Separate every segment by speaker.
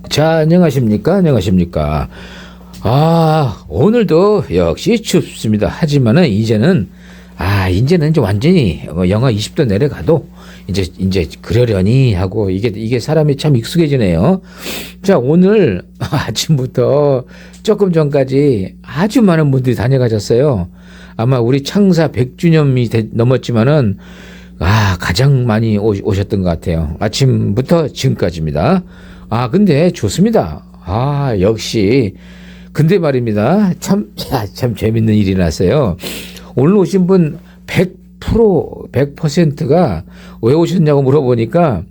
Speaker 1: 자, 안녕하십니까? 안녕하십니까? 오늘도 역시 춥습니다. 하지만은 이제는 이제 완전히 영하 20도 내려가도 이제 그러려니 하고 이게 사람이 참 익숙해지네요. 자, 오늘 아침부터 조금 전까지 아주 많은 분들이 다녀가셨어요. 아마 우리 창사 100주년이 넘었지만은 가장 많이 오셨던 것 같아요. 아침부터 지금까지입니다. 근데 좋습니다. 역시. 근데 말입니다. 참 재밌는 일이 났어요. 오늘 오신 분 100%가 왜 오셨냐고 물어보니까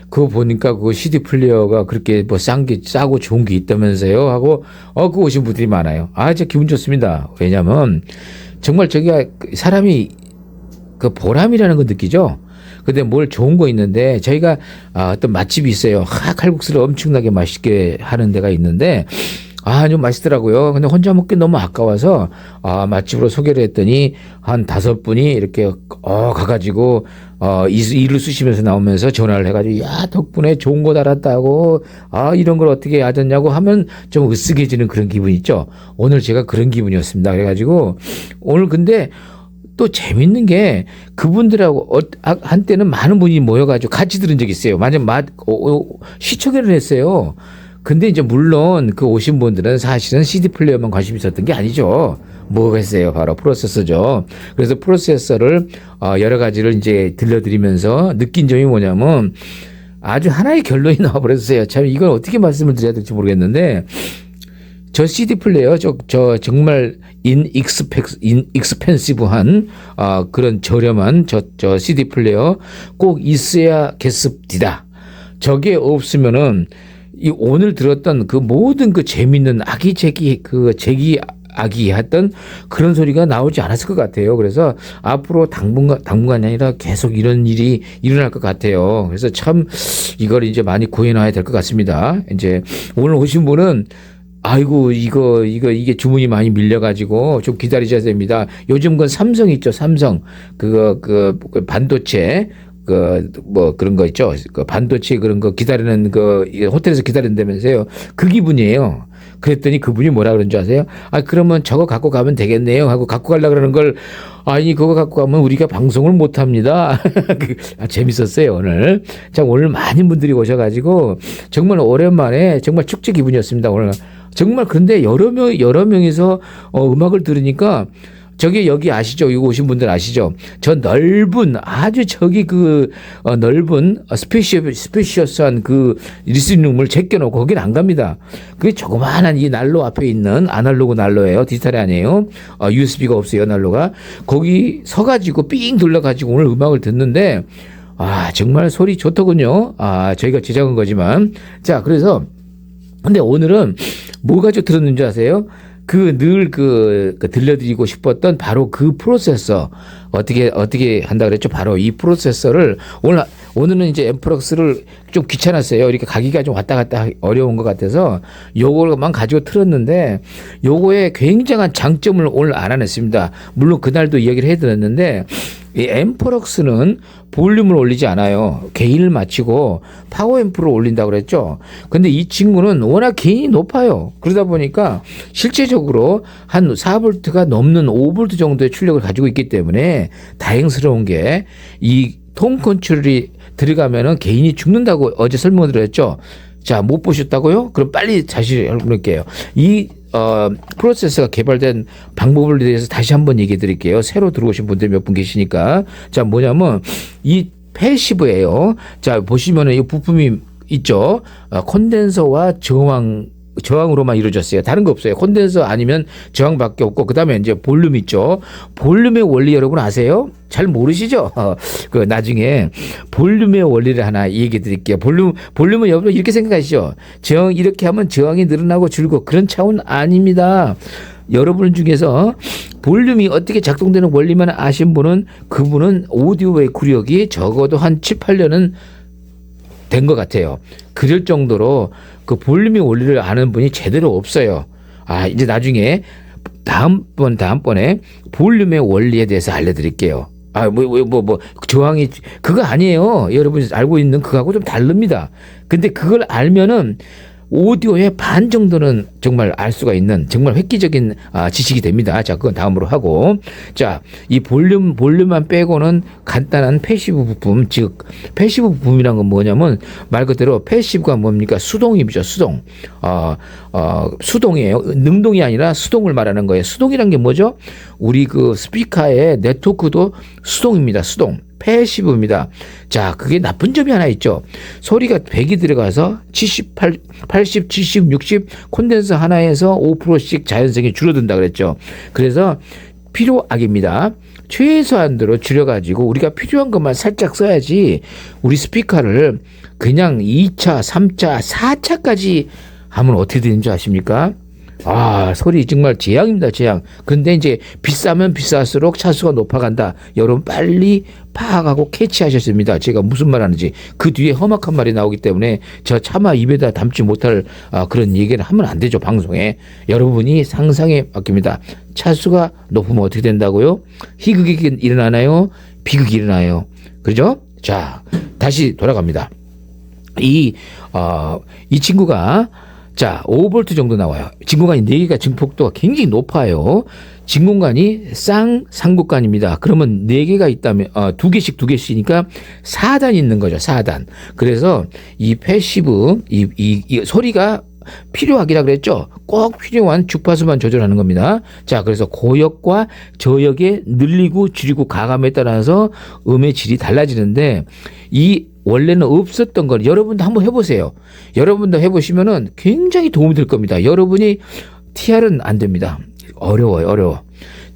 Speaker 1: 그거 보니까 그 CD 플레이어가 그렇게 뭐 싸고 좋은 게 있다면서요 하고 그 오신 분들이 많아요. 진짜 기분 좋습니다. 왜냐면 정말 저기가 사람이 그 보람이라는 거 느끼죠. 근데 뭘 좋은 거 있는데 저희가 어떤 맛집이 있어요. 칼국수를 엄청나게 맛있게 하는 데가 있는데 좀 맛있더라고요. 근데 혼자 먹기 너무 아까워서 맛집으로 소개를 했더니 한 5분이 이렇게 가가지고 일을 쓰시면서 나오면서 전화를 해가지고 덕분에 좋은 곳 알았다고 이런 걸 어떻게 하셨냐고 하면 좀 으쓱해지는 그런 기분 있죠. 오늘 제가 그런 기분이었습니다. 그래가지고 오늘 근데 또 재밌는 게 그분들하고 한때는 많은 분이 모여가지고 같이 들은 적이 있어요. 완전 시청회를 했어요. 근데 이제 물론 그 오신 분들은 사실은 CD 플레이어만 관심 있었던 게 아니죠. 뭐겠어요? 바로 프로세서죠. 그래서 프로세서를 여러 가지를 이제 들려드리면서 느낀 점이 뭐냐면 아주 하나의 결론이 나와버렸어요. 참 이걸 어떻게 말씀을 드려야 될지 모르겠는데 저 CD 플레이어 저 정말 인익스펜시브한 그런 저렴한 저 CD 플레이어 꼭 있어야겠습니다. 저게 없으면은 이 오늘 들었던 그 모든 그 재밌는 제기하기 했던 그런 소리가 나오지 않았을 것 같아요. 그래서 앞으로 당분간이 아니라 계속 이런 일이 일어날 것 같아요. 그래서 참 이걸 이제 많이 구해놔야 될 것 같습니다. 이제 오늘 오신 분은 이게 주문이 많이 밀려가지고 좀 기다리셔야 됩니다. 요즘 건 삼성 있죠. 삼성. 그 반도체. 그런 거 있죠. 그 반도체 그런 거 기다리는 호텔에서 기다린다면서요. 그 기분이에요. 그랬더니 그분이 뭐라 그런 줄 아세요? 그러면 저거 갖고 가면 되겠네요. 하고 갖고 가려고 그러는 걸, 그거 갖고 가면 우리가 방송을 못 합니다. 재밌었어요, 오늘. 자, 오늘 많은 분들이 오셔가지고 정말 오랜만에 정말 축제 기분이었습니다, 오늘. 정말 그런데 여러 명이서 음악을 들으니까 여기 아시죠? 여기 오신 분들 아시죠? 저 넓은 아주 넓은 스페이시어스한 그 리스닝룸을 제껴놓고 거긴 안 갑니다. 그게 조그마한 이 난로 앞에 있는 아날로그 난로예요. 디지털이 아니에요. USB가 없어요, 난로가. 거기 서가지고 삥 둘러가지고 오늘 음악을 듣는데 정말 소리 좋더군요. 저희가 제작한 거지만. 자, 그래서 근데 오늘은 뭐 가지고 들었는지 아세요? 늘 들려드리고 싶었던 바로 그 프로세서 어떻게 한다 그랬죠? 바로 이 프로세서를 오늘은 이제 엠프럭스를 좀 귀찮았어요. 이렇게 가기가 좀 왔다 갔다 어려운 것 같아서 요거만 가지고 틀었는데 요거의 굉장한 장점을 오늘 알아냈습니다. 물론 그날도 이야기를 해드렸는데 이 엠프럭스는 볼륨을 올리지 않아요. 게인을 맞추고 파워 앰프를 올린다고 그랬죠. 근데 이 친구는 워낙 게인이 높아요. 그러다 보니까 실제적으로 한 4V가 넘는 5V 정도의 출력을 가지고 있기 때문에 다행스러운 게 이 톤 컨트롤이 들어가면은 게인이 죽는다고 어제 설명드렸죠. 자, 못 보셨다고요? 그럼 빨리 다시 해볼게요. 이 프로세서가 개발된 방법을 대해서 다시 한번 얘기해 드릴게요. 새로 들어오신 분들 몇 분 계시니까. 자, 뭐냐면 이 패시브예요. 자, 보시면은 이 부품이 있죠. 콘덴서와 저항으로만 이루어졌어요. 다른 거 없어요. 콘덴서 아니면 저항밖에 없고, 그 다음에 이제 볼륨 있죠. 볼륨의 원리 여러분 아세요? 잘 모르시죠? 나중에 볼륨의 원리를 하나 얘기해 드릴게요. 볼륨은 여러분 이렇게 생각하시죠? 이렇게 하면 저항이 늘어나고 줄고 그런 차원 아닙니다. 여러분 중에서 볼륨이 어떻게 작동되는 원리만 아신 분은 그분은 오디오의 구력이 적어도 한 7, 8년은 된 것 같아요. 그럴 정도로 그 볼륨의 원리를 아는 분이 제대로 없어요. 이제 나중에 다음번에 볼륨의 원리에 대해서 알려드릴게요. 저항이 그거 아니에요. 여러분이 알고 있는 그거하고 좀 다릅니다. 근데 그걸 알면은 오디오의 반 정도는 정말 알 수가 있는 정말 획기적인 지식이 됩니다. 자, 그건 다음으로 하고. 자, 이 볼륨만 빼고는 간단한 패시브 부품, 즉, 패시브 부품이란 건 뭐냐면 말 그대로 패시브가 뭡니까? 수동이죠, 수동. 수동이에요. 능동이 아니라 수동을 말하는 거예요. 수동이란 게 뭐죠? 우리 그 스피커의 네트워크도 수동입니다, 수동. 패시브입니다. 자, 그게 나쁜 점이 하나 있죠. 소리가 100이 들어가서 80, 70, 60 콘덴서 하나에서 5%씩 자연성이 줄어든다 그랬죠. 그래서 필요악입니다. 최소한대로 줄여가지고 우리가 필요한 것만 살짝 써야지 우리 스피커를 그냥 2차, 3차, 4차까지 하면 어떻게 되는 줄 아십니까? 소리 정말 재앙입니다, 재앙. 근데 이제 비싸면 비쌀수록 차수가 높아간다. 여러분 빨리 파악하고 캐치하셨습니다. 제가 무슨 말 하는지. 그 뒤에 험악한 말이 나오기 때문에 저 차마 입에다 담지 못할 그런 얘기를 하면 안 되죠, 방송에. 여러분이 상상에 맡깁니다. 차수가 높으면 어떻게 된다고요? 희극이 일어나나요? 비극이 일어나요. 그죠? 자, 다시 돌아갑니다. 이 친구가 자, 5V 정도 나와요. 진공관이 4개가 증폭도가 굉장히 높아요. 진공관이 상극관입니다. 그러면 4개가 있다면 2개씩이니까 4단 있는 거죠. 4단. 그래서 이 패시브 이 소리가 필요하기라 그랬죠. 꼭 필요한 주파수만 조절하는 겁니다. 자, 그래서 고역과 저역에 늘리고 줄이고 가감에 따라서 음의 질이 달라지는데 이 원래는 없었던 걸 여러분도 한번 해보세요. 여러분도 해보시면은 굉장히 도움이 될 겁니다. 여러분이 TR은 안 됩니다. 어려워.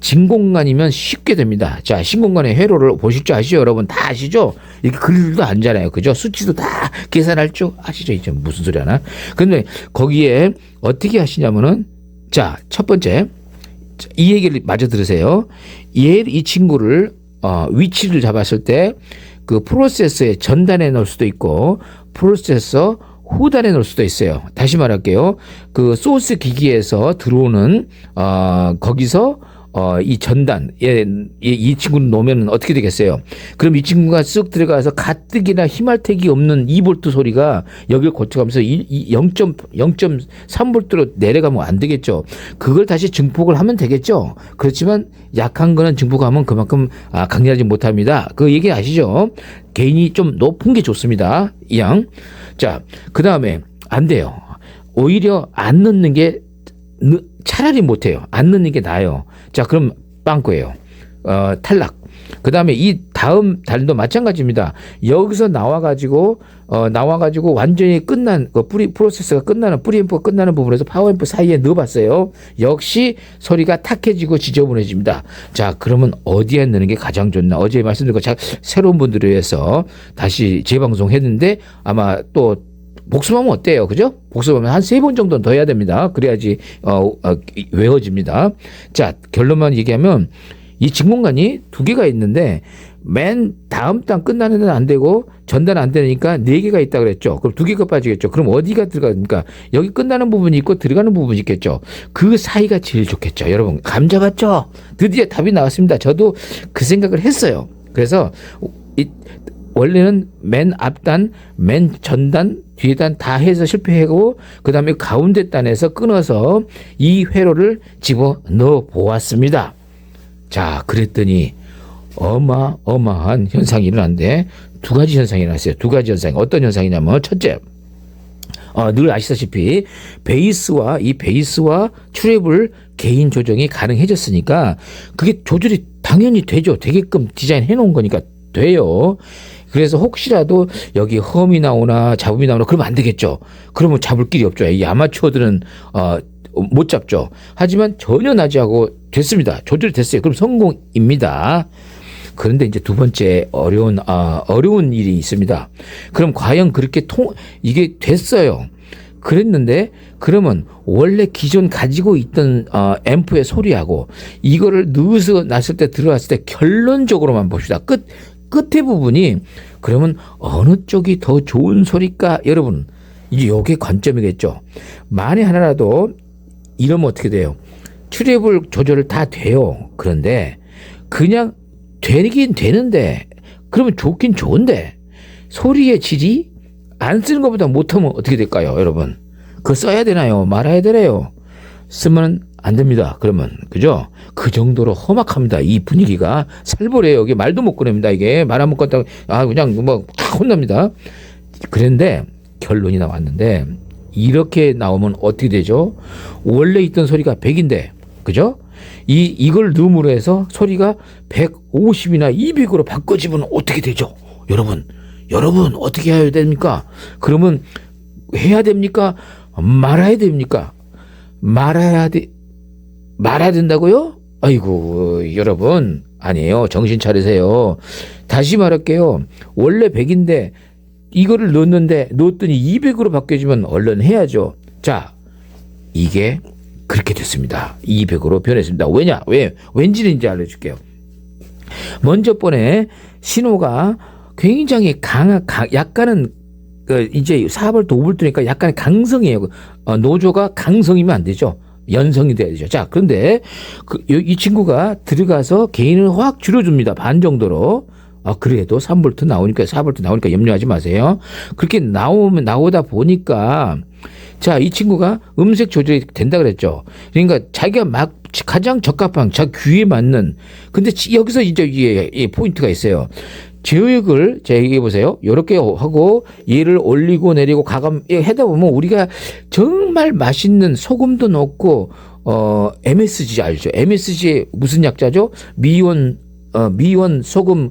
Speaker 1: 진공관이면 쉽게 됩니다. 자, 신공관의 회로를 보실 줄 아시죠? 여러분 다 아시죠? 이렇게 글도 앉잖아요. 그죠? 수치도 다 계산할 줄 아시죠? 이제 무슨 소리 하나? 근데 거기에 어떻게 하시냐면은 자, 첫 번째 이 얘기를 마저 들으세요. 이 친구를 위치를 잡았을 때 그 프로세서의 전단에 넣을 수도 있고 프로세서 후단에 넣을 수도 있어요. 다시 말할게요. 그 소스 기기에서 들어오는 거기서 이 전단 이 친구를 놓으면 어떻게 되겠어요? 그럼 이 친구가 쓱 들어가서 가뜩이나 희말택이 없는 2V 소리가 여기를 거쳐가면서 0.3V로 내려가면 안 되겠죠. 그걸 다시 증폭을 하면 되겠죠. 그렇지만 약한 거는 증폭하면 그만큼 강렬하지 못합니다. 그 얘기 아시죠? 개인이 좀 높은 게 좋습니다. 이양. 자, 그 다음에 안 돼요. 오히려 안 넣는 게 차라리 못해요. 안 넣는 게 나아요. 자, 그럼 빵꾸예요. 탈락. 그 다음에 이 다음 달도 마찬가지입니다. 여기서 나와가지고 완전히 끝난 프로세서가 끝나는 프리앰프가 끝나는 부분에서 파워앰프 사이에 넣어봤어요. 역시 소리가 탁해지고 지저분해집니다. 자, 그러면 어디에 넣는 게 가장 좋나? 어제 말씀드린 거 새로운 분들을 위해서 다시 재방송했는데 아마 또 복습하면 어때요? 그죠? 복습하면 한 3번 정도는 더 해야 됩니다. 그래야지 외워집니다. 자, 결론만 얘기하면 이 진공관이 2개가 있는데 맨 다음 단 끝나는 데는 안 되고 전단 안 되니까 4개가 있다 그랬죠. 그럼 2개가 빠지겠죠. 그럼 어디가 들어가니까 여기 끝나는 부분이 있고 들어가는 부분이 있겠죠. 그 사이가 제일 좋겠죠. 여러분 감 잡았죠? 드디어 답이 나왔습니다. 저도 그 생각을 했어요. 그래서 원래는 맨 앞단, 맨 전단, 뒤단 다 해서 실패하고 그 다음에 가운데 단에서 끊어서 이 회로를 집어넣어 보았습니다. 자, 그랬더니 어마어마한 현상이 일어났는데 2가지 현상이 일어났어요. 2가지 현상. 어떤 현상이냐면 첫째, 늘 아시다시피 베이스와 트래블 개인 조정이 가능해졌으니까 그게 조절이 당연히 되죠. 되게끔 디자인해 놓은 거니까 돼요. 그래서 혹시라도 여기 험이 나오나 잡음이 나오나 그러면 안 되겠죠. 그러면 잡을 길이 없죠. 이 아마추어들은 못 잡죠. 하지만 전혀 나지 않고 됐습니다. 조절이 됐어요. 그럼 성공입니다. 그런데 이제 2번째 어려운 일이 있습니다. 그럼 과연 그렇게 이게 됐어요. 그랬는데 그러면 원래 기존 가지고 있던 앰프의 소리하고 이거를 넣어서 놨을 때 들어왔을 때 결론적으로만 봅시다. 끝에 부분이 그러면 어느 쪽이 더 좋은 소리일까? 여러분 이게 관점이겠죠. 만에 하나라도 이러면 어떻게 돼요? 트래블 조절을 다 돼요. 그런데 그냥 되긴 되는데 그러면 좋긴 좋은데 소리의 질이 안 쓰는 것보다 못하면 어떻게 될까요, 여러분? 그거 써야 되나요? 말아야 되나요? 쓰면 안 됩니다. 그러면 그죠? 그 정도로 험악합니다. 이 분위기가 살벌해요. 이게 말도 못 꺼냅니다. 이게 말 안 먹겠다고 그냥 뭐 탁 혼납니다. 그런데 결론이 나왔는데 이렇게 나오면 어떻게 되죠? 원래 있던 소리가 100인데 그죠? 이걸 룸으로 해서 소리가 150이나 200으로 바꿔지면 어떻게 되죠? 여러분 어떻게 해야 됩니까? 그러면 해야 됩니까? 말아야 됩니까? 말아야 된다고요? 아이고 여러분 아니에요. 정신 차리세요. 다시 말할게요. 원래 100인데 이거를 넣었더니 200으로 바뀌어지면 얼른 해야죠. 자, 이게 그렇게 됐습니다. 200으로 변했습니다. 왠지는 이제 알려줄게요. 먼저 번에 신호가 굉장히 약간은 이제 4볼트, 5볼트니까 약간의 강성이에요. 노조가 강성이면 안 되죠. 연성이 돼야 되죠. 자, 그런데 이 친구가 들어가서 게인을 확 줄여줍니다. 반 정도로. 그래도 3볼트 나오니까 4볼트 나오니까 염려하지 마세요. 그렇게 나오다 보니까 자, 이 친구가 음색 조절이 된다 그랬죠. 그러니까 자기가 가장 적합한 자기 귀에 맞는 근데 여기서 이제 이게 포인트가 있어요. 저역을 얘기해 보세요. 이렇게 하고 얘를 올리고 내리고 하다 보면 우리가 정말 맛있는 소금도 넣고 MSG 알죠? MSG 무슨 약자죠? 미원 소금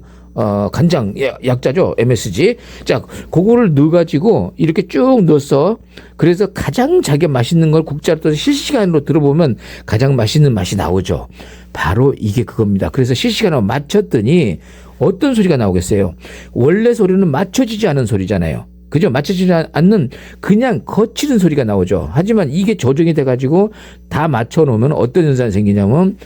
Speaker 1: 간장 약자죠. MSG. 자, 그거를 넣어가지고 이렇게 쭉 넣었어. 그래서 가장 자기가 맛있는 걸 국자로 떠서 실시간으로 들어보면 가장 맛있는 맛이 나오죠. 바로 이게 그겁니다. 그래서 실시간으로 맞췄더니 어떤 소리가 나오겠어요? 원래 소리는 맞춰지지 않은 소리잖아요. 그죠? 맞춰지지 않는 그냥 거치는 소리가 나오죠. 하지만 이게 조정이 돼가지고 다 맞춰놓으면 어떤 현상이 생기냐면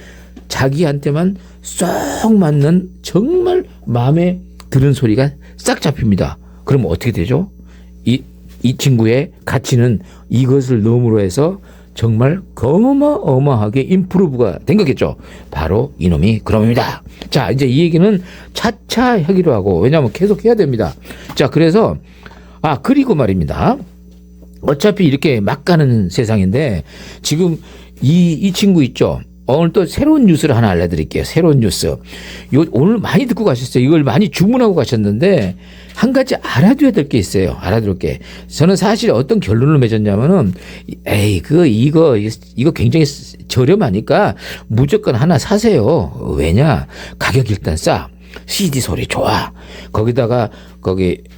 Speaker 1: 자기한테만 쏙 맞는 정말 마음에 드는 소리가 싹 잡힙니다. 그럼 어떻게 되죠? 이 친구의 가치는 이것을 넘으로 해서 정말 어마어마하게 임프루브가 된 거겠죠. 바로 이놈이 그놈입니다. 자, 이제 이 얘기는 차차 하기로 하고 왜냐하면 계속 해야 됩니다. 자, 그래서 그리고 말입니다. 어차피 이렇게 막 가는 세상인데 지금 이 친구 있죠. 오늘 또 새로운 뉴스를 하나 알려드릴게요. 새로운 뉴스. 오늘 많이 듣고 가셨어요. 이걸 많이 주문하고 가셨는데 한 가지 알아둬야 될 게 있어요. 알아둘 게. 저는 사실 어떤 결론을 맺었냐면은 이거 굉장히 저렴하니까 무조건 하나 사세요. 왜냐? 가격이 일단 싸. CD 소리 좋아. 거기다가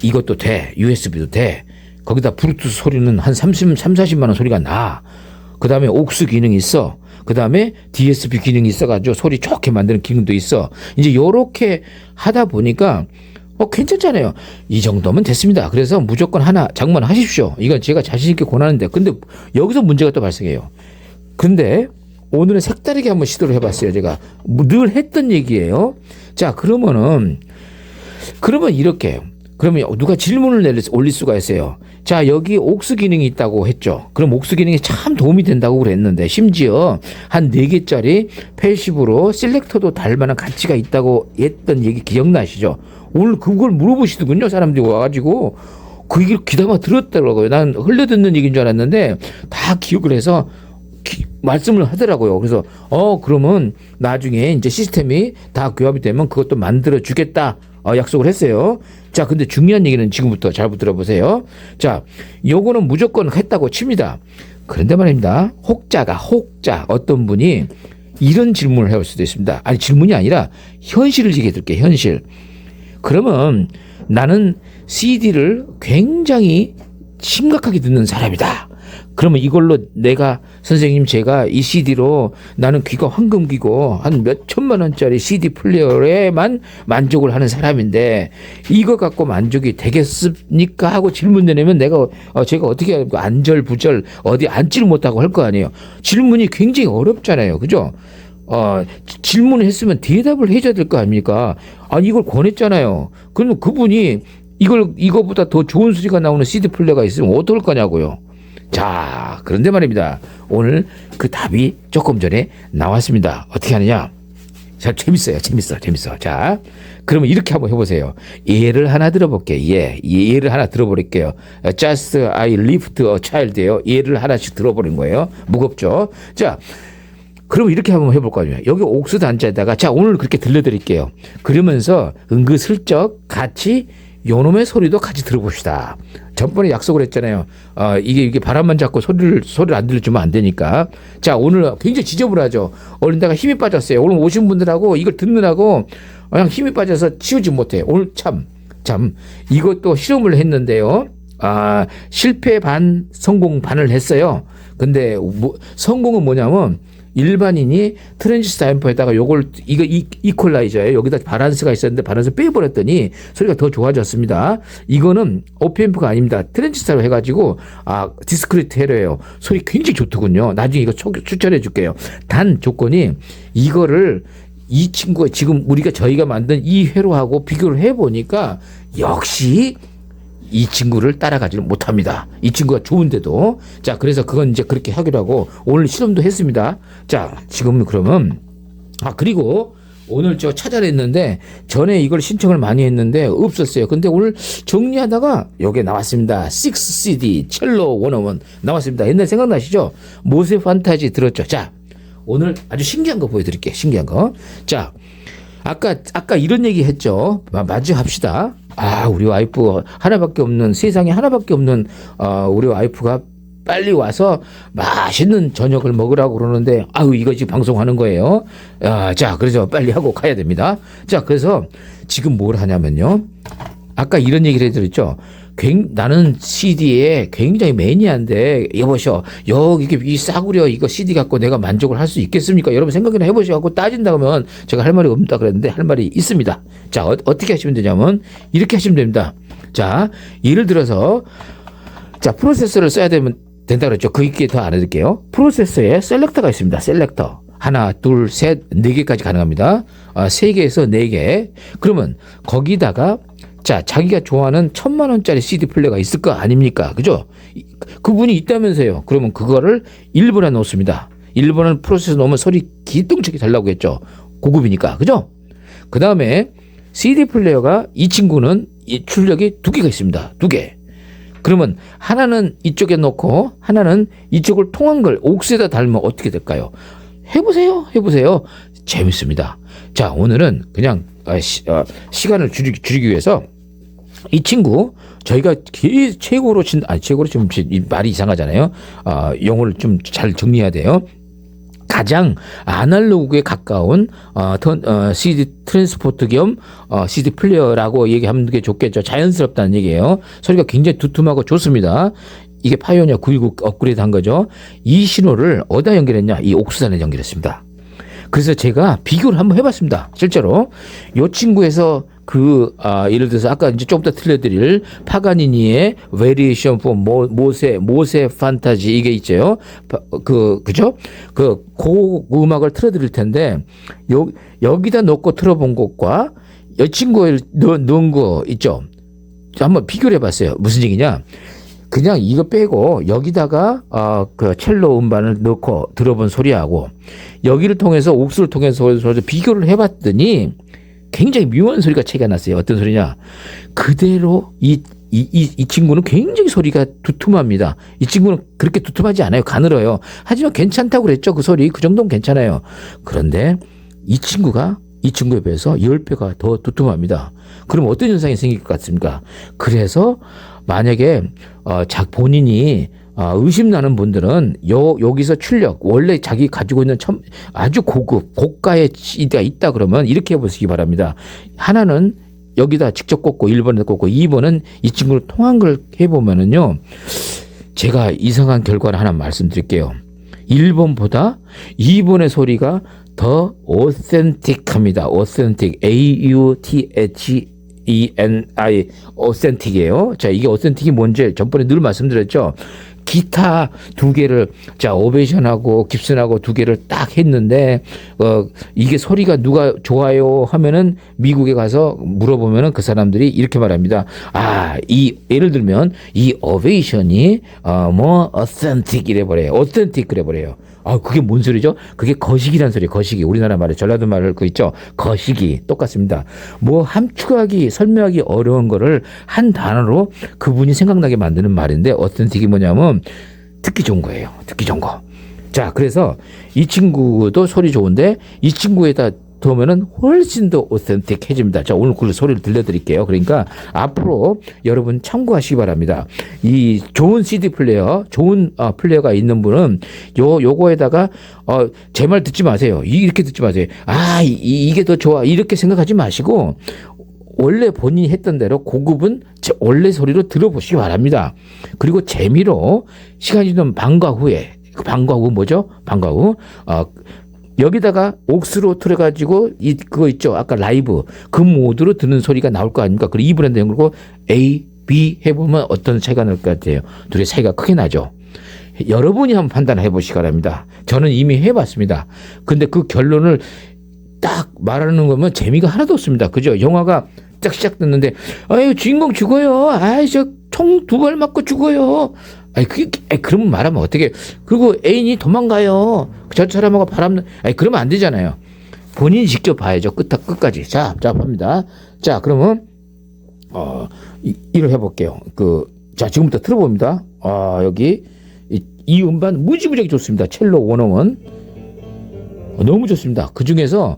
Speaker 1: 이것도 돼. USB도 돼. 거기다 블루투스 소리는 한 40만 원 소리가 나. 그다음에 옥스 기능이 있어. 그 다음에 DSP 기능이 있어가지고 소리 좋게 만드는 기능도 있어. 이제 요렇게 하다 보니까 괜찮잖아요. 이 정도면 됐습니다. 그래서 무조건 하나 장만하십시오. 이건 제가 자신있게 권하는데 근데 여기서 문제가 또 발생해요. 근데 오늘은 색다르게 한번 시도를 해봤어요. 제가 늘 했던 얘기예요. 자, 그러면 이렇게 그러면 누가 질문을 올릴 수가 있어요. 자, 여기 옥스 기능이 있다고 했죠. 그럼 옥스 기능이 참 도움이 된다고 그랬는데 심지어 한 4개짜리 패시브로 셀렉터도 달 만한 가치가 있다고 했던 얘기 기억나시죠? 오늘 그걸 물어보시더군요. 사람들이 와가지고 그 얘기를 귀담아 들었더라고요. 난 흘려듣는 얘기인 줄 알았는데 다 기억을 해서 말씀을 하더라고요. 그래서 그러면 나중에 이제 시스템이 다 교합이 되면 그것도 만들어 주겠다. 약속을 했어요. 자, 근데 중요한 얘기는 지금부터 잘 들어보세요. 자, 요거는 무조건 했다고 칩니다. 그런데 말입니다. 혹자 어떤 분이 이런 질문을 해올 수도 있습니다. 아니, 질문이 아니라 현실을 얘기해 드릴게요. 현실. 그러면 나는 CD를 굉장히 심각하게 듣는 사람이다. 그러면 이걸로 선생님 제가 이 CD로 나는 귀가 황금귀고 한 몇 천만 원짜리 CD 플레이어에만 만족을 하는 사람인데 이거 갖고 만족이 되겠습니까? 하고 질문 내면 제가 어떻게 안절부절 어디 앉지를 못하고 할 거 아니에요. 질문이 굉장히 어렵잖아요. 그죠? 질문을 했으면 대답을 해줘야 될 거 아닙니까? 아니, 이걸 권했잖아요. 그러면 그분이 이거보다 더 좋은 소리가 나오는 CD 플레이어가 있으면 어떨 거냐고요. 자, 그런데 말입니다. 오늘 그 답이 조금 전에 나왔습니다. 어떻게 하느냐? 자, 재밌어요. 자, 그러면 이렇게 한번 해보세요. 예를 하나 들어볼게요. 예를 하나 들어버릴게요. Just I lift a child예요. 예를 하나씩 들어버린 거예요. 무겁죠? 자, 그럼 이렇게 한번 해볼 거 아니에요. 여기 옥수 단자에다가 자, 오늘 그렇게 들려드릴게요. 그러면서 은근슬쩍 같이 요놈의 소리도 같이 들어봅시다. 전번에 약속을 했잖아요. 이게 바람만 잡고 소리를 안 들려주면 안 되니까. 자, 오늘 굉장히 지저분하죠. 오늘 내가 힘이 빠졌어요. 오늘 오신 분들하고 이걸 듣느라고 그냥 힘이 빠져서 치우지 못해. 오늘 참 이것도 실험을 했는데요. 실패 반, 성공 반을 했어요. 근데 성공은 뭐냐면 일반인이 트랜지스터 앰프에다가 요걸 이거 이퀄라이저예요. 여기다 바란스가 있었는데 바란스 빼버렸더니 소리가 더 좋아졌습니다. 이거는 오프앰프가 아닙니다. 트랜지스터로 해가지고 디스크리트 헤러예요. 소리 굉장히 좋더군요. 나중에 이거 추천해 줄게요. 단 조건이 이거를 이 친구가 지금 저희가 만든 이 회로하고 비교를 해보니까 역시 이 친구를 따라가지는 못합니다. 이 친구가 좋은데도. 자, 그래서 그건 이제 그렇게 하기로 하고 오늘 실험도 했습니다. 자, 지금 그러면 그리고 오늘 저 찾아냈는데 전에 이걸 신청을 많이 했는데 없었어요. 근데 오늘 정리하다가 여기에 나왔습니다. 6CD 첼로 101 나왔습니다. 옛날 생각나시죠? 모세 판타지 들었죠? 자, 오늘 아주 신기한 거 보여드릴게요. 신기한 거. 자, 아까 이런 얘기 했죠. 마저 합시다. 우리 와이프 세상에 하나밖에 없는 우리 와이프가 빨리 와서 맛있는 저녁을 먹으라고 그러는데 이거 지금 방송하는 거예요. 자, 그래서 빨리 하고 가야 됩니다. 자, 그래서 지금 뭘 하냐면요. 아까 이런 얘기를 해드렸죠. 나는 CD에 굉장히 매니아인데 여보셔 여기 이 싸구려 이거 CD 갖고 내가 만족을 할 수 있겠습니까? 여러분 생각이나 해보시고 하고 따진다 그러면 제가 할 말이 없다 그랬는데 할 말이 있습니다. 자, 어떻게 하시면 되냐면 이렇게 하시면 됩니다. 자, 예를 들어서 자, 프로세서를 써야 된다 그랬죠. 그 있게 더 알아드릴게요. 프로세서에 셀렉터가 있습니다. 셀렉터. 하나, 둘, 셋, 네 개까지 가능합니다. 3개에서 4개. 그러면 거기다가 자, 자기가 좋아하는 1,000만 원짜리 CD 플레이어가 있을 거 아닙니까? 그죠? 그분이 있다면서요. 그러면 그거를 1번에 넣습니다. 1번은 프로세서 넣으면 소리 기똥차게 잘 나오고 했죠. 고급이니까. 그죠? 그 다음에 CD 플레이어가 이 친구는 이 출력이 2개가 있습니다. 2개. 그러면 하나는 이쪽에 놓고 하나는 이쪽을 통한 걸 옥스에다 달면 어떻게 될까요? 해보세요. 재밌습니다. 자, 오늘은 그냥 시간을 줄이기 위해서 이 친구 저희가 최고로 지금 말이 이상하잖아요. 용어를 좀 잘 정리해야 돼요. 가장 아날로그에 가까운 CD 트랜스포트 겸 CD 플레이어라고 얘기하는 게 좋겠죠. 자연스럽다는 얘기예요. 소리가 굉장히 두툼하고 좋습니다. 이게 파이오니아 919 업그레이드 한 거죠. 이 신호를 어디다 연결했냐? 이 옥수단에 연결했습니다. 그래서 제가 비교를 한번 해봤습니다. 실제로 이 친구에서 예를 들어서 아까 이제 좀 더 들려드릴 파가니니의 Variation for 모세 판타지 이게 있죠. 그죠? 그 음악을 틀어드릴 텐데 여기다 놓고 틀어본 것과 이 친구에 넣은 거 있죠. 한번 비교를 해봤어요. 무슨 얘기냐? 그냥 이거 빼고 여기다가 그 첼로 음반을 넣고 들어본 소리하고 여기를 통해서 옥수를 통해서 비교를 해봤더니 굉장히 묘한 소리가 차이가 났어요. 어떤 소리냐? 그대로 이 친구는 굉장히 소리가 두툼합니다. 이 친구는 그렇게 두툼하지 않아요. 가늘어요. 하지만 괜찮다고 그랬죠. 그 소리 그 정도는 괜찮아요. 그런데 이 친구에 비해서 10배가 더 두툼합니다. 그럼 어떤 현상이 생길 것 같습니까? 그래서 만약에 본인이 의심나는 분들은 여기서 출력 원래 자기 가지고 있는 아주 고가의 CD가 있다 그러면 이렇게 해보시기 바랍니다. 하나는 여기다 직접 꽂고 1번에 꽂고 2번은 이 친구를 통한 걸 해보면은요 제가 이상한 결과를 하나 말씀드릴게요. 1번보다 2번의 소리가 더 오센틱합니다. 오센틱 AUTHENI 오센틱이에요. 자, 이게 오센틱이 뭔지 전번에 늘 말씀드렸죠. 기타 두 개를 자 오베이션하고 깁슨하고 두 개를 딱 했는데 이게 소리가 누가 좋아요 하면은 미국에 가서 물어보면은 그 사람들이 이렇게 말합니다. 이 예를 들면 이 오베이션이 뭐 어센틱 이래 버려요. 어센틱 그래 버려요. 그게 뭔 소리죠? 그게 거시기란 소리예요. 거시기. 우리나라 말에 전라도 말을 그 있죠. 거시기. 똑같습니다. 뭐 함축하기, 설명하기 어려운 거를 한 단어로 그분이 생각나게 만드는 말인데 어센틱이 뭐냐면 듣기 좋은 거예요. 듣기 좋은 거. 자, 그래서 이 친구도 소리 좋은데 이 친구에다 들어오면은 훨씬 더 오센틱해집니다. 자, 오늘 그 소리를 들려드릴게요. 그러니까 앞으로 여러분 참고하시기 바랍니다. 이 좋은 CD 플레이어, 좋은 플레이어가 있는 분은 요거에다가 제 말 듣지 마세요. 이렇게 듣지 마세요. 이게 더 좋아. 이렇게 생각하지 마시고 원래 본인이 했던 대로 고급은 원래 소리로 들어보시기 바랍니다. 그리고 재미로 시간이 좀 방과 후 뭐죠? 방과 후 여기다가 옥스로 틀어가지고 그거 있죠. 아까 라이브 그 모드로 듣는 소리가 나올 거 아닙니까? 그리고 이 브랜드 연구고 A, B 해보면 어떤 차이가 날 것 같아요. 둘의 차이가 크게 나죠. 여러분이 한번 판단해 보시기 바랍니다. 저는 이미 해봤습니다. 근데 그 결론을 딱 말하는 거면 재미가 하나도 없습니다. 그죠? 영화가 딱 시작됐는데 주인공 죽어요. 저 총 2발 맞고 죽어요. 그러면 말하면 어떻게? 그리고 애인이 도망가요. 저 사람하고 그러면 안 되잖아요. 본인이 직접 봐야죠. 끝까지. 자, 합니다. 자, 그러면 이걸 해볼게요. 자, 지금부터 틀어봅니다. 여기 이 음반 무지무지하게 좋습니다. 첼로 원어원 너무 좋습니다. 그 중에서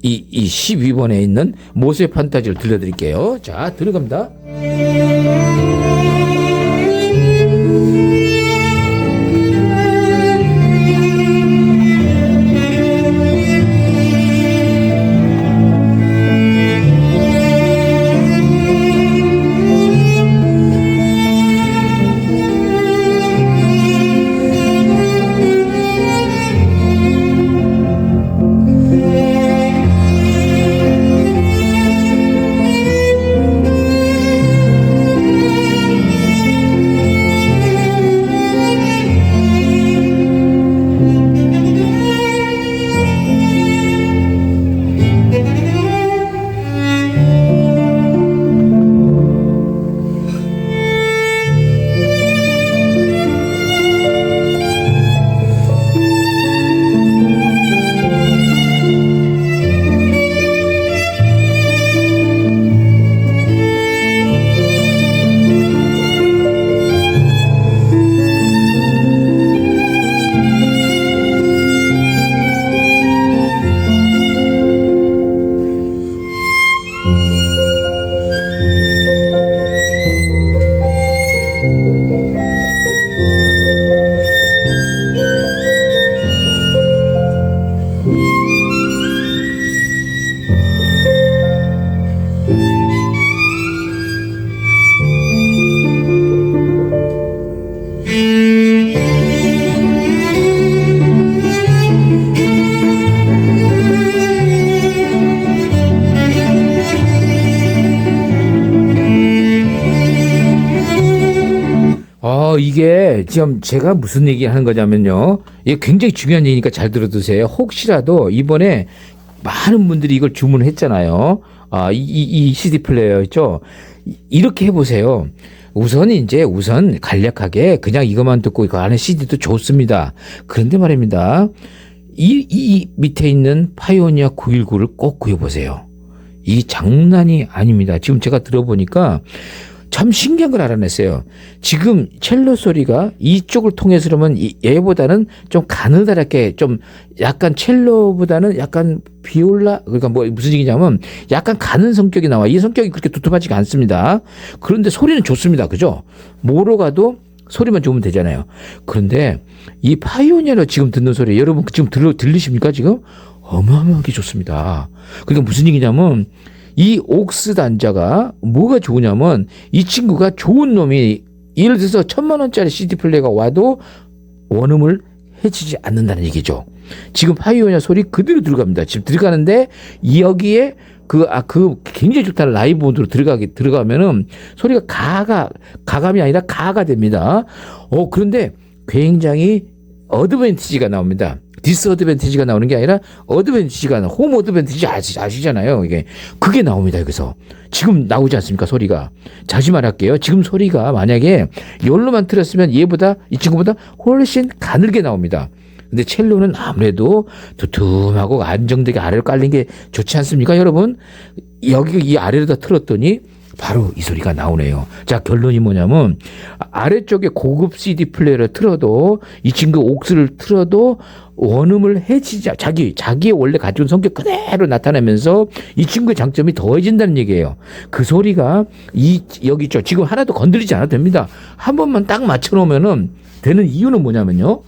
Speaker 1: 이 12번에 있는 모세 판타지를 들려드릴게요. 자, 들어갑니다. 이게 지금 제가 무슨 얘기 하는 거냐면요. 이게 굉장히 중요한 얘기니까 잘 들어두세요. 혹시라도 이번에 많은 분들이 이걸 주문했잖아요. 이 CD 플레이어 있죠. 이렇게 해보세요. 우선 간략하게 그냥 이것만 듣고 그 안에 CD도 좋습니다. 그런데 말입니다. 이 밑에 있는 파이오니아 919를 꼭 구해보세요. 이 장난이 아닙니다. 지금 제가 들어보니까 참 신기한 걸 알아냈어요. 지금 첼로 소리가 이쪽을 통해서 그러면 얘보다는 좀 가느다랗게 좀 약간 첼로보다는 약간 비올라 그러니까 뭐 무슨 얘기냐면 약간 가는 성격이 나와. 이 성격이 그렇게 두툼하지가 않습니다. 그런데 소리는 좋습니다. 그죠? 뭐로 가도 소리만 좋으면 되잖아요. 그런데 이 파이오니아로 지금 듣는 소리 여러분 지금 들리십니까 지금? 어마어마하게 좋습니다. 그러니까 무슨 얘기냐면 이 옥스 단자가 뭐가 좋으냐면 이 친구가 좋은 놈이 예를 들어서 1,000만 원짜리 CD 플레이가 와도 원음을 해치지 않는다는 얘기죠. 지금 파이오니아 소리 그대로 들어갑니다. 지금 들어가는데 여기에 그 굉장히 좋다는 라이브 모드로 들어가면은 소리가 가감이 아니라 가가 됩니다. 그런데 굉장히 어드밴티지가 나옵니다. 디스어드밴티지가 나오는 게 아니라 어드밴티지가 홈 어드밴티지 아시잖아요. 그게 나옵니다. 여기서 지금 나오지 않습니까? 소리가. 다시 말할게요. 지금 소리가 만약에 이걸로만 틀었으면 이 친구보다 훨씬 가늘게 나옵니다. 근데 첼로는 아무래도 두툼하고 안정되게 아래로 깔린 게 좋지 않습니까, 여러분? 여기 이 아래로다 틀었더니 바로 이 소리가 나오네요. 자, 결론이 뭐냐면 아래쪽에 고급 CD 플레이어를 틀어도 이 친구 옥스를 틀어도 원음을 해치지 자기의 원래 가지고 성격 그대로 나타내면서 이 친구의 장점이 더해진다는 얘기예요. 그 소리가 여기 있죠. 지금 하나도 건드리지 않아도 됩니다. 한 번만 딱 맞춰놓으면은 되는 이유는 뭐냐면요.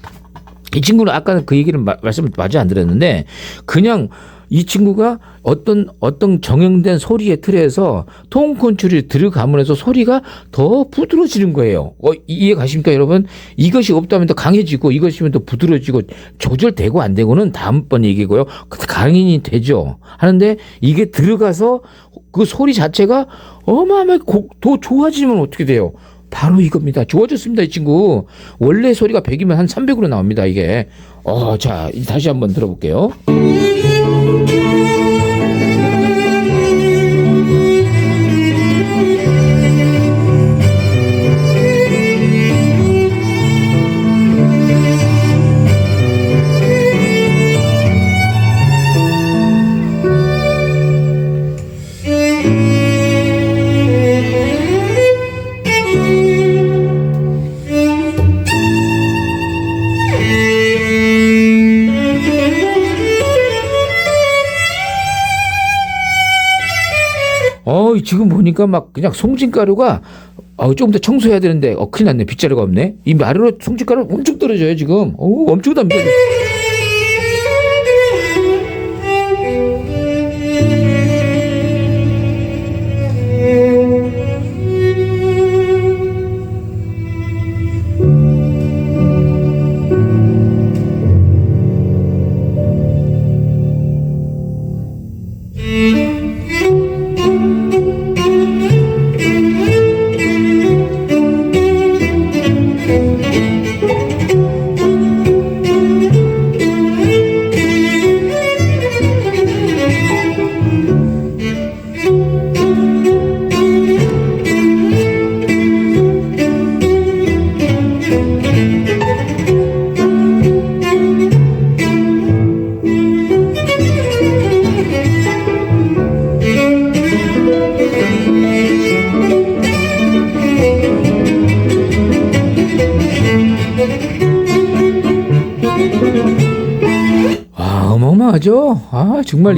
Speaker 1: 이 친구는 아까 그 얘기를 말씀을 마저 안 드렸는데 그냥 이 친구가 어떤 정형된 소리의 틀에서 톤 컨트롤이 들어가면서 소리가 더 부드러워지는 거예요. 이해 가십니까, 여러분? 이것이 없다면 더 강해지고 이것이면 더 부드러워지고 조절되고 안 되고는 다음번 얘기고요. 강인이 되죠. 하는데 이게 들어가서 그 소리 자체가 어마어마하게 더 좋아지면 어떻게 돼요? 바로 이겁니다. 좋아졌습니다, 이 친구. 원래 소리가 100이면 한 300으로 나옵니다, 이게. 자, 다시 한번 들어볼게요. 지금 보니까 막 그냥 송진가루가 조금 더 청소해야 되는데 큰일 났네. 빗자루가 없네. 이 아래로 송진가루 엄청 떨어져요 지금. 엄청 답니다. 어마어마하죠? 정말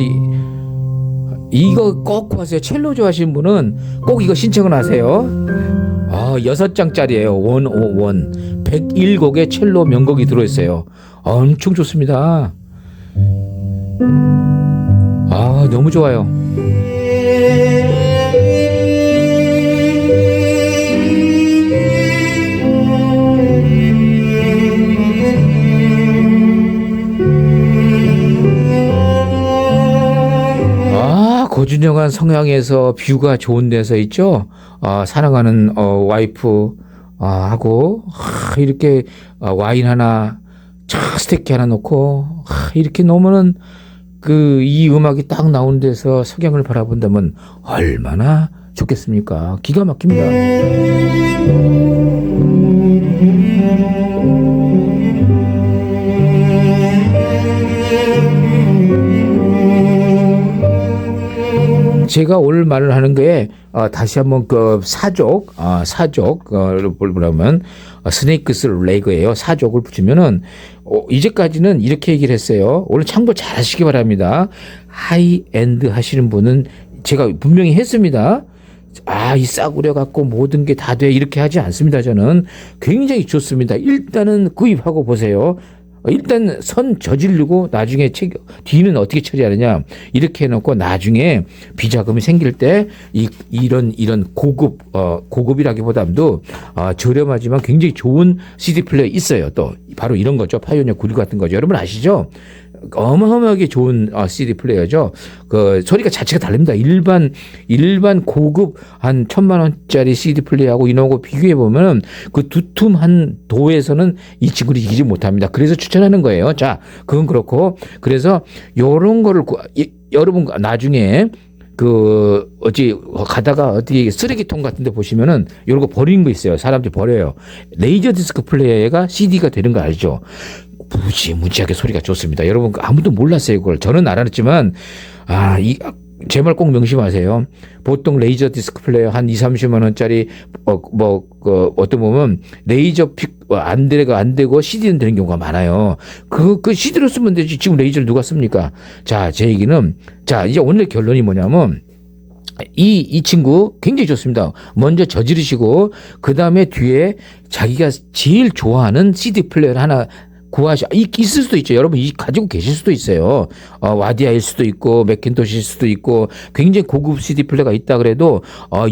Speaker 1: 이거 꼭 하세요. 첼로 좋아하시는 분은 꼭 이거 신청을 하세요. 6장짜리예요. 101. 101곡의 첼로 명곡이 들어있어요. 엄청 좋습니다. 너무 좋아요. 고준영한 성향에서 뷰가 좋은 데서 있죠. 사랑하는 와이프 하고 이렇게 와인 하나 스테이크 하나 놓고 이렇게 놓으면은 이 음악이 딱 나온 데서 석양을 바라본다면 얼마나 좋겠습니까? 기가 막힙니다. 제가 오늘 말을 하는 거에 다시 한번 사족을 보려면 스네이크스 레그예요. 사족을 붙이면은 이제까지는 이렇게 얘기를 했어요. 오늘 참고 잘 하시기 바랍니다. 하이엔드 하시는 분은 제가 분명히 했습니다. 이 싸구려 갖고 모든 게 다 돼 이렇게 하지 않습니다. 저는 굉장히 좋습니다. 일단은 구입하고 보세요. 일단 선 저지르고 나중에 뒤는 어떻게 처리하느냐 이렇게 해놓고 나중에 비자금이 생길 때 이런 고급이라기보다도 저렴하지만 굉장히 좋은 CD 플레이어 있어요. 또 바로 이런 거죠. 파이오니어 96 같은 거죠. 여러분 아시죠? 어마어마하게 좋은 CD 플레이어죠. 그 소리가 자체가 다릅니다. 일반 고급 한 1,000만 원짜리 CD 플레이어하고 이놈하고 비교해 보면 그 두툼한 도에서는 이 친구를 이기지 못합니다. 그래서 추천하는 거예요. 자, 그건 그렇고 그래서 요런 거를 여러분 나중에 가다가 어디 쓰레기통 같은 데 보시면은 요런 거 버리는 거 있어요. 사람들이 버려요. 레이저 디스크 플레이어가 CD가 되는 거 알죠? 무지하게 소리가 좋습니다. 여러분 아무도 몰랐어요. 그걸 저는 알았지만 제 말 꼭 명심하세요. 보통 레이저 디스크 플레이어 한 2-30만 원짜리 어떤 보면 레이저 픽 안 되고 CD는 되는 경우가 많아요. 그 CD로 쓰면 되지. 지금 레이저를 누가 씁니까? 자, 제 얘기는 이제 오늘 결론이 뭐냐면 이 친구 굉장히 좋습니다. 먼저 저지르시고 그 다음에 뒤에 자기가 제일 좋아하는 CD 플레이어를 하나 있을 수도 있죠. 여러분 가지고 계실 수도 있어요. 와디아일 수도 있고 맥킨토시일 수도 있고 굉장히 고급 CD 플레이어가 있다 그래도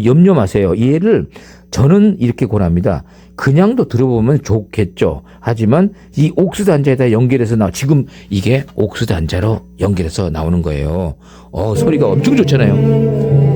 Speaker 1: 염려 마세요. 얘를 저는 이렇게 권합니다. 그냥도 들어보면 좋겠죠. 하지만 이 옥스 단자에다 연결해서 지금 이게 옥스 단자로 연결해서 나오는 거예요. 소리가 엄청 좋잖아요.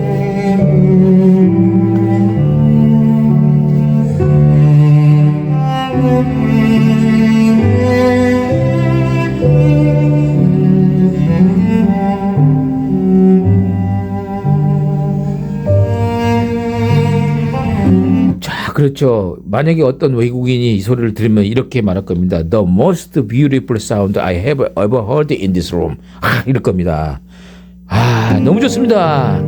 Speaker 1: 그렇죠. 만약에 어떤 외국인이 이 소리를 들으면 이렇게 말할 겁니다. The most beautiful sound I have ever heard in this room. 이럴 겁니다. 너무 좋습니다.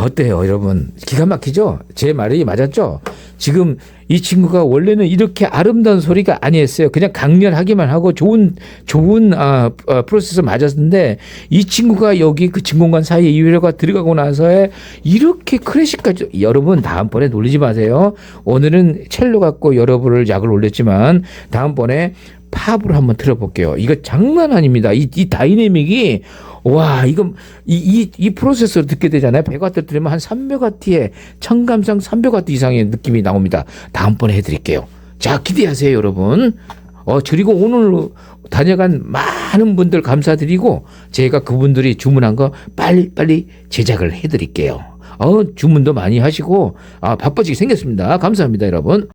Speaker 1: 어때요, 여러분? 기가 막히죠? 제 말이 맞았죠? 지금 이 친구가 원래는 이렇게 아름다운 소리가 아니었어요. 그냥 강렬하기만 하고 좋은 프로세서 맞았는데 이 친구가 여기 그 진공관 사이에 이외로가 들어가고 나서에 이렇게 클래식까지 여러분 다음번에 놀리지 마세요. 오늘은 첼로 갖고 여러분을 약을 올렸지만 다음번에 팝으로 한번 틀어볼게요. 이거 장난 아닙니다. 이 다이내믹이 이 프로세서로 듣게 되잖아요. 100와트 들으면 한 300와트의 청감상 300와트 이상의 느낌이 나옵니다. 다음번에 해드릴게요. 자, 기대하세요, 여러분. 그리고 오늘 다녀간 많은 분들 감사드리고 제가 그분들이 주문한 거 빨리 제작을 해드릴게요. 주문도 많이 하시고 바빠지게 생겼습니다. 감사합니다, 여러분.